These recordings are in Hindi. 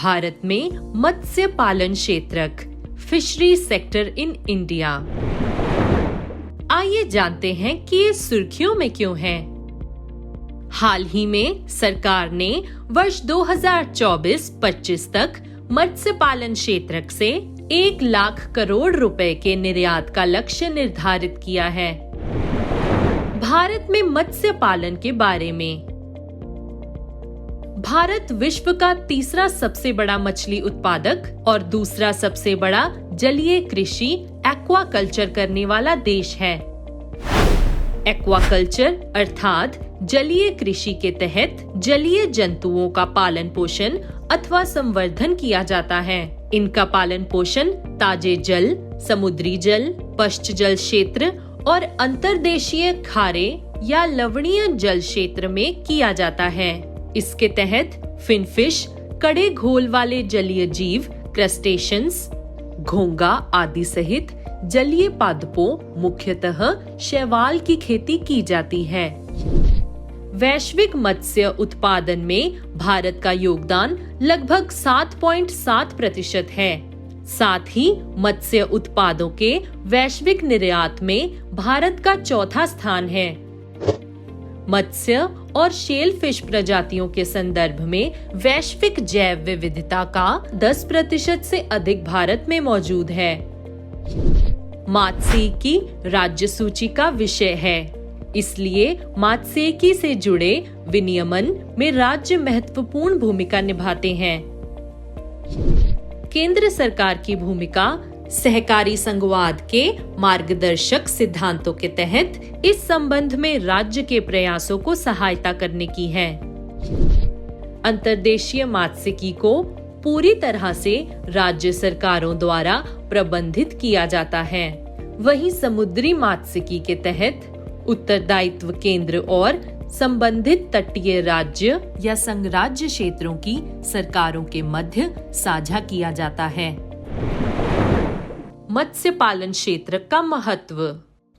भारत में मत्स्य पालन क्षेत्रक, फिशरी सेक्टर इन इंडिया। आइए जानते हैं कि ये सुर्खियों में क्यों है। हाल ही में सरकार ने वर्ष 2024-25 तक मत्स्य पालन क्षेत्रक से 1 लाख करोड़ रुपए के निर्यात का लक्ष्य निर्धारित किया है। भारत में मत्स्य पालन के बारे में। भारत विश्व का तीसरा सबसे बड़ा मछली उत्पादक और दूसरा सबसे बड़ा जलीय कृषि एक्वाकल्चर करने वाला देश है। एक्वाकल्चर अर्थात जलीय कृषि के तहत जलीय जंतुओं का पालन पोषण अथवा संवर्धन किया जाता है। इनका पालन पोषण ताजे जल, समुद्री जल, पश्च जल क्षेत्र और अंतर्देशीय खारे या लवणीय जल क्षेत्र में किया जाता है। इसके तहत फिनफिश, कड़े घोल वाले जलीय जीव, क्रस्टेशियंस, घोंगा आदि सहित जलीय पादपों, मुख्यतः शैवाल की खेती की जाती है। वैश्विक मत्स्य उत्पादन में भारत का योगदान लगभग 7.7% है। साथ ही मत्स्य उत्पादों के वैश्विक निर्यात में भारत का चौथा स्थान है। मत्स्य और शेल फिश प्रजातियों के संदर्भ में वैश्विक जैव विविधता का 10% से अधिक भारत में मौजूद है। मात्स्यिकी राज्य सूची का विषय है, इसलिए मात्स्यिकी से जुड़े विनियमन में राज्य महत्वपूर्ण भूमिका निभाते हैं। केंद्र सरकार की भूमिका सहकारी संघवाद के मार्गदर्शक सिद्धांतों के तहत इस संबंध में राज्य के प्रयासों को सहायता करने की है। अंतर्देशीय मात्स्यिकी को पूरी तरह से राज्य सरकारों द्वारा प्रबंधित किया जाता है। वहीं समुद्री मात्स्यिकी के तहत उत्तरदायित्व केंद्र और संबंधित तटीय राज्य या संघराज्य क्षेत्रों की सरकारों के मध्य साझा किया जाता है। मत्स्य पालन क्षेत्र का महत्व।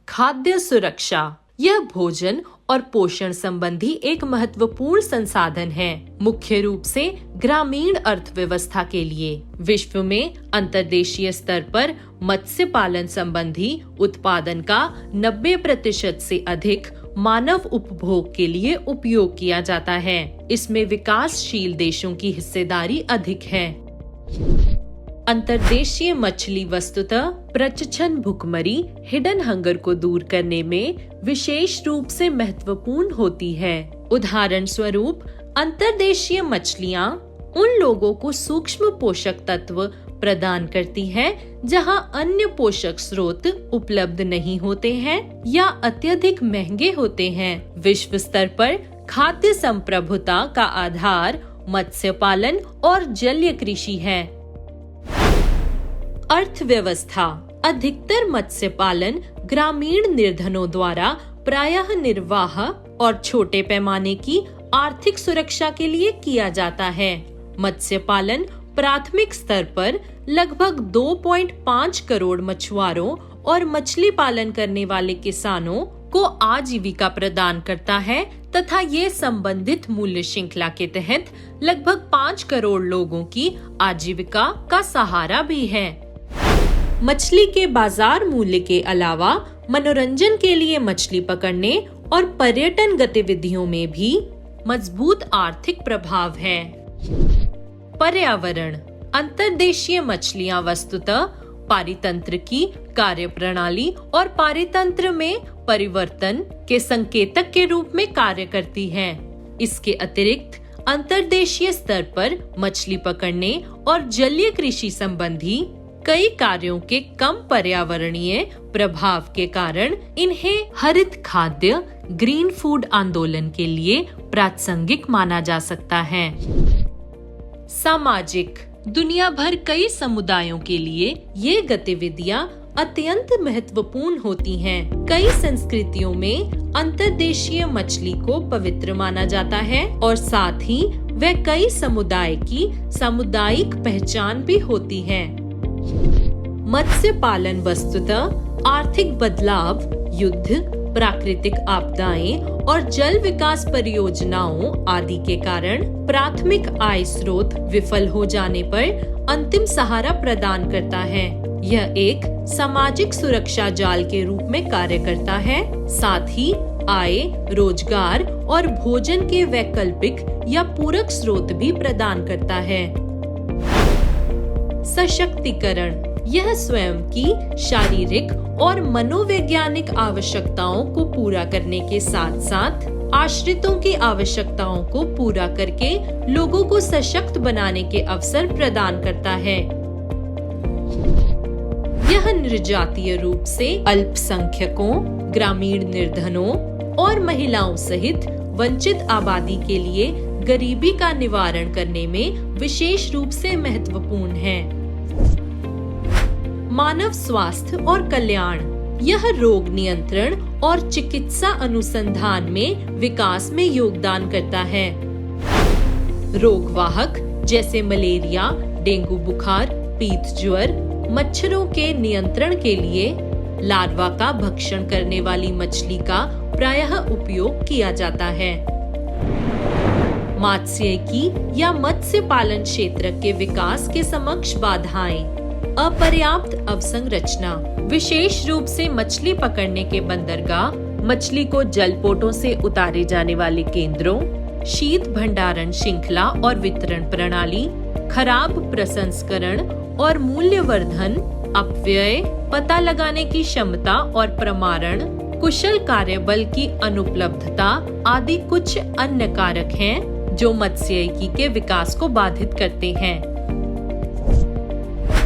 खाद्य सुरक्षा। यह भोजन और पोषण संबंधी एक महत्वपूर्ण संसाधन है, मुख्य रूप से ग्रामीण अर्थव्यवस्था के लिए। विश्व में अंतर्देशीय स्तर पर मत्स्य पालन संबंधी उत्पादन का 90% से अधिक मानव उपभोग के लिए उपयोग किया जाता है। इसमें विकासशील देशों की हिस्सेदारी अधिक है। अंतर्देशीय मछली वस्तुतः प्रच्छन्न भुखमरी, हिडन हंगर को दूर करने में विशेष रूप से महत्वपूर्ण होती है। उदाहरण स्वरूप, अंतर्देशीय मछलियाँ उन लोगों को सूक्ष्म पोषक तत्व प्रदान करती हैं जहां अन्य पोषक स्रोत उपलब्ध नहीं होते हैं या अत्यधिक महंगे होते हैं। विश्व स्तर पर खाद्य संप्रभुता का आधार मत्स्य पालन और जलीय कृषि है। अर्थव्यवस्था। अधिकतर मत्स्य पालन ग्रामीण निर्धनों द्वारा प्रायः निर्वाह और छोटे पैमाने की आर्थिक सुरक्षा के लिए किया जाता है। मत्स्य पालन प्राथमिक स्तर पर लगभग 2.5 करोड़ मछुआरों और मछली पालन करने वाले किसानों को आजीविका प्रदान करता है तथा ये संबंधित मूल्य श्रृंखला के तहत लगभग 5 करोड़ लोगों की आजीविका का सहारा भी है। मछली के बाजार मूल्य के अलावा मनोरंजन के लिए मछली पकड़ने और पर्यटन गतिविधियों में भी मजबूत आर्थिक प्रभाव है। पर्यावरण। अंतर्देशीय मछलियां वस्तुतः पारितंत्र की कार्यप्रणाली और पारितंत्र में परिवर्तन के संकेतक के रूप में कार्य करती हैं। इसके अतिरिक्त अंतर्देशीय स्तर पर मछली पकड़ने और जलीय कृषि संबंधी कई कार्यों के कम पर्यावरणीय प्रभाव के कारण इन्हें हरित खाद्य ग्रीन फूड आंदोलन के लिए प्रासंगिक माना जा सकता है। सामाजिक। दुनिया भर कई समुदायों के लिए ये गतिविधियां अत्यंत महत्वपूर्ण होती हैं। कई संस्कृतियों में अंतर्देशीय मछली को पवित्र माना जाता है और साथ ही वह कई समुदाय की सामुदायिक पहचान भी होती है। मत्स्य पालन वस्तुतः आर्थिक बदलाव, युद्ध प्राकृतिक आपदाएं और जल विकास परियोजनाओं आदि के कारण प्राथमिक आय स्रोत विफल हो जाने पर अंतिम सहारा प्रदान करता है। यह एक सामाजिक सुरक्षा जाल के रूप में कार्य करता है, साथ ही आय, रोजगार और भोजन के वैकल्पिक या पूरक स्रोत भी प्रदान करता है। सशक्तिकरण यह स्वयं की शारीरिक और मनोवैज्ञानिक आवश्यकताओं को पूरा करने के साथ साथ आश्रितों की आवश्यकताओं को पूरा करके लोगों को सशक्त बनाने के अवसर प्रदान करता है। यह निर्जातीय रूप से अल्पसंख्यकों, ग्रामीण निर्धनों और महिलाओं सहित वंचित आबादी के लिए गरीबी का निवारण करने में विशेष रूप से महत्वपूर्ण है। मानव स्वास्थ्य और कल्याण यह रोग नियंत्रण और चिकित्सा अनुसंधान में विकास में योगदान करता है। रोगवाहक जैसे मलेरिया, डेंगू बुखार, पीत ज्वर, मच्छरों के नियंत्रण के लिए लार्वा का भक्षण करने वाली मछली का प्रायः उपयोग किया जाता है। मात्स्यिकी या मत्स्य पालन क्षेत्र के विकास के समक्ष बाधाएं, अपर्याप्त अवसंरचना, विशेष रूप से मछली पकड़ने के बंदरगाह, मछली को जलपोतों से उतारे जाने वाले केंद्रों, शीत भंडारण श्रृंखला और वितरण प्रणाली, खराब प्रसंस्करण और मूल्यवर्धन, अपव्यय, पता लगाने की क्षमता और प्रमाणन, कुशल कार्यबल की अनुपलब्धता आदि कुछ अन्य कारक हैं जो मत्स्यिकी के विकास को बाधित करते हैं।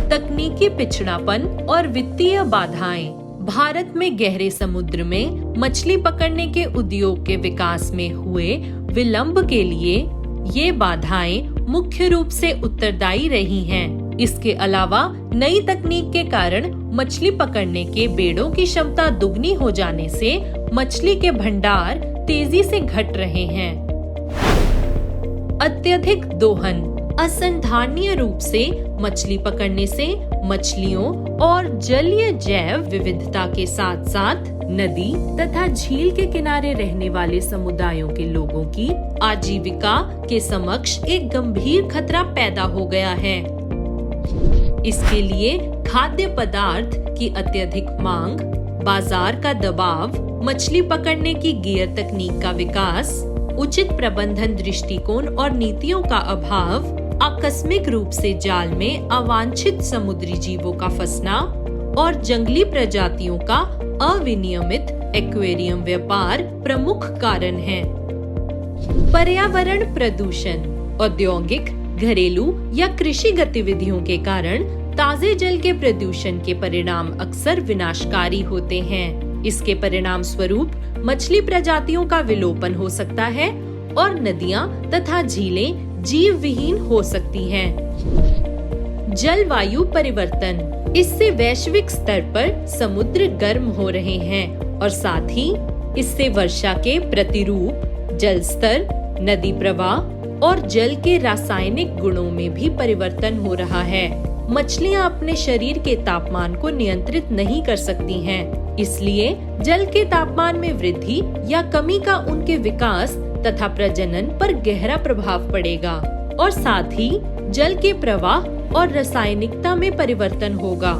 तकनीकी पिछड़ापन और वित्तीय बाधाएं भारत में गहरे समुद्र में मछली पकड़ने के उद्योग के विकास में हुए विलंब के लिए ये बाधाएं मुख्य रूप से उत्तरदायी रही हैं। इसके अलावा नई तकनीक के कारण मछली पकड़ने के बेड़ों की क्षमता दुगनी हो जाने से मछली के भंडार तेजी से घट रहे हैं। अत्यधिक दोहन असंधारणीय रूप से मछली पकड़ने से मछलियों और जलीय जैव विविधता के साथ साथ नदी तथा झील के किनारे रहने वाले समुदायों के लोगों की आजीविका के समक्ष एक गंभीर खतरा पैदा हो गया है। इसके लिए खाद्य पदार्थ की अत्यधिक मांग, बाजार का दबाव, मछली पकड़ने की गियर तकनीक का विकास, उचित प्रबंधन दृष्टिकोण और नीतियों का अभाव, आकस्मिक रूप से जाल में अवांछित समुद्री जीवों का फंसना और जंगली प्रजातियों का अविनियमित एक्वेरियम व्यापार प्रमुख कारण हैं। पर्यावरण प्रदूषण औद्योगिक, घरेलू या कृषि गतिविधियों के कारण ताजे जल के प्रदूषण के परिणाम अक्सर विनाशकारी होते हैं। इसके परिणाम स्वरूप मछली प्रजातियों का विलोपन हो सकता है और नदियां तथा झीलें जीव विहीन हो सकती हैं। जलवायु परिवर्तन, इससे वैश्विक स्तर पर समुद्र गर्म हो रहे हैं और साथ ही इससे वर्षा के प्रतिरूप, जल स्तर, नदी प्रवाह और जल के रासायनिक गुणों में भी परिवर्तन हो रहा है। मछलियां अपने शरीर के तापमान को नियंत्रित नहीं कर सकती हैं, इसलिए जल के तापमान में वृद्धि या कमी का उनके विकास तथा प्रजनन पर गहरा प्रभाव पड़ेगा और साथ ही जल के प्रवाह और रासायनिकता में परिवर्तन होगा।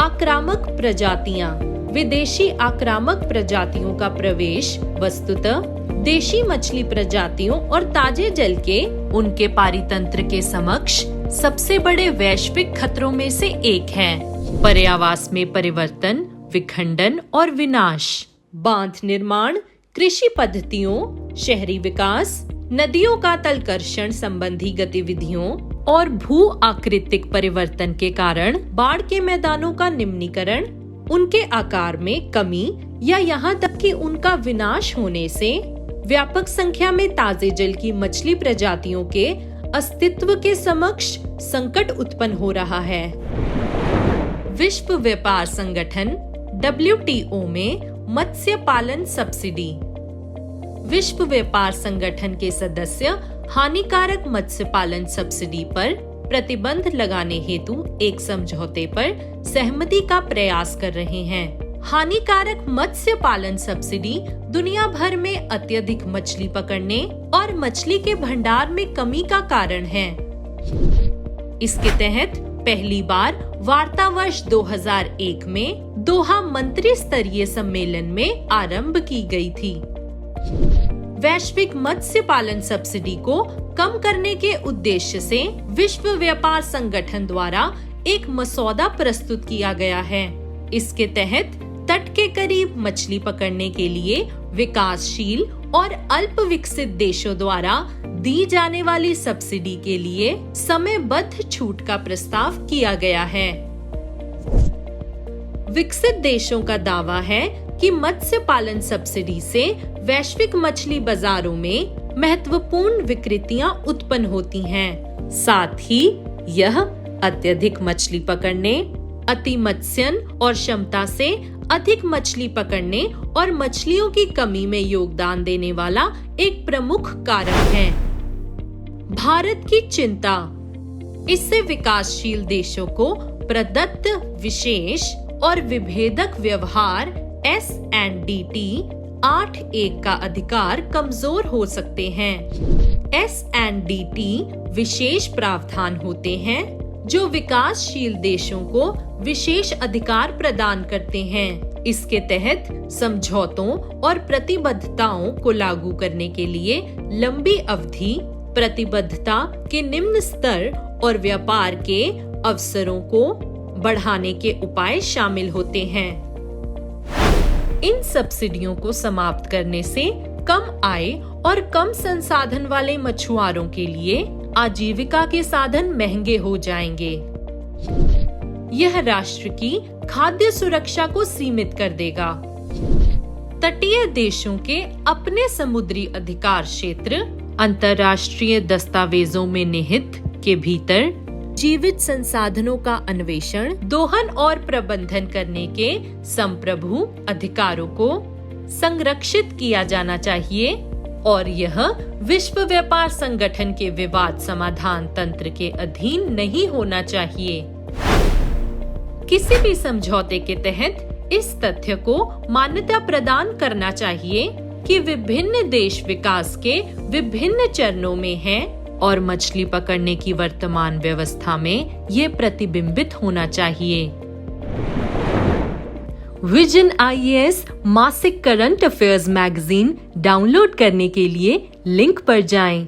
आक्रामक प्रजातियां, विदेशी आक्रामक प्रजातियों का प्रवेश वस्तुतः देशी मछली प्रजातियों और ताजे जल के उनके पारितंत्र के समक्ष सबसे बड़े वैश्विक खतरों में से एक है। पर्यावास में परिवर्तन, विखंडन और विनाश, बांध निर्माण, कृषि पद्धतियों, शहरी विकास, नदियों का तलकर्षण संबंधी गतिविधियों और भू आकृतिक परिवर्तन के कारण बाढ़ के मैदानों का निम्नीकरण, उनके आकार में कमी या यहाँ तक कि उनका विनाश होने से व्यापक संख्या में ताजे जल की मछली प्रजातियों के अस्तित्व के समक्ष संकट उत्पन्न हो रहा है। विश्व व्यापार संगठन WTO में मत्स्य पालन सब्सिडी। विश्व व्यापार संगठन के सदस्य हानिकारक मत्स्य पालन सब्सिडी पर प्रतिबंध लगाने हेतु एक समझौते पर सहमति का प्रयास कर रहे हैं। हानिकारक मत्स्य पालन सब्सिडी दुनिया भर में अत्यधिक मछली पकड़ने और मछली के भंडार में कमी का कारण है। इसके तहत पहली बार वार्ता वर्ष 2001 में दोहा मंत्री स्तरीय सम्मेलन में आरंभ की गई थी। वैश्विक मत्स्य पालन सब्सिडी को कम करने के उद्देश्य से विश्व व्यापार संगठन द्वारा एक मसौदा प्रस्तुत किया गया है। इसके तहत तट के करीब मछली पकड़ने के लिए विकासशील और अल्प विकसित देशों द्वारा दी जाने वाली सब्सिडी के लिए समयबद्ध छूट का प्रस्ताव किया गया है। विकसित देशों का दावा है कि मत्स्य पालन सब्सिडी से वैश्विक मछली बाजारों में महत्वपूर्ण विकृतियां उत्पन्न होती हैं। साथ ही यह अत्यधिक मछली पकड़ने, अति मत्स्यन और क्षमता से अधिक मछली पकड़ने और मछलियों की कमी में योगदान देने वाला एक प्रमुख कारक है। भारत की चिंता। इससे विकासशील देशों को प्रदत्त विशेष और विभेदक व्यवहार S&DT 8(1) का अधिकार कमजोर हो सकते हैं। S&DT विशेष प्रावधान होते हैं जो विकासशील देशों को विशेष अधिकार प्रदान करते हैं। इसके तहत समझौतों और प्रतिबद्धताओं को लागू करने के लिए लंबी अवधि, प्रतिबद्धता के निम्न स्तर और व्यापार के अवसरों को बढ़ाने के उपाय शामिल होते हैं। इन सब्सिडियों को समाप्त करने से कम आय और कम संसाधन वाले मछुआरों के लिए आजीविका के साधन महंगे हो जाएंगे। यह राष्ट्र की खाद्य सुरक्षा को सीमित कर देगा। तटीय देशों के अपने समुद्री अधिकार क्षेत्र, अंतर्राष्ट्रीय दस्तावेजों में निहित के भीतर जीवित संसाधनों का अन्वेषण, दोहन और प्रबंधन करने के संप्रभु अधिकारों को संरक्षित किया जाना चाहिए और यह विश्व व्यापार संगठन के विवाद समाधान तंत्र के अधीन नहीं होना चाहिए। किसी भी समझौते के तहत इस तथ्य को मान्यता प्रदान करना चाहिए कि विभिन्न देश विकास के विभिन्न चरणों में हैं और मछली पकड़ने की वर्तमान व्यवस्था में ये प्रतिबिंबित होना चाहिए। विजन IAS मासिक करंट अफेयर्स मैगजीन डाउनलोड करने के लिए लिंक पर जाएं।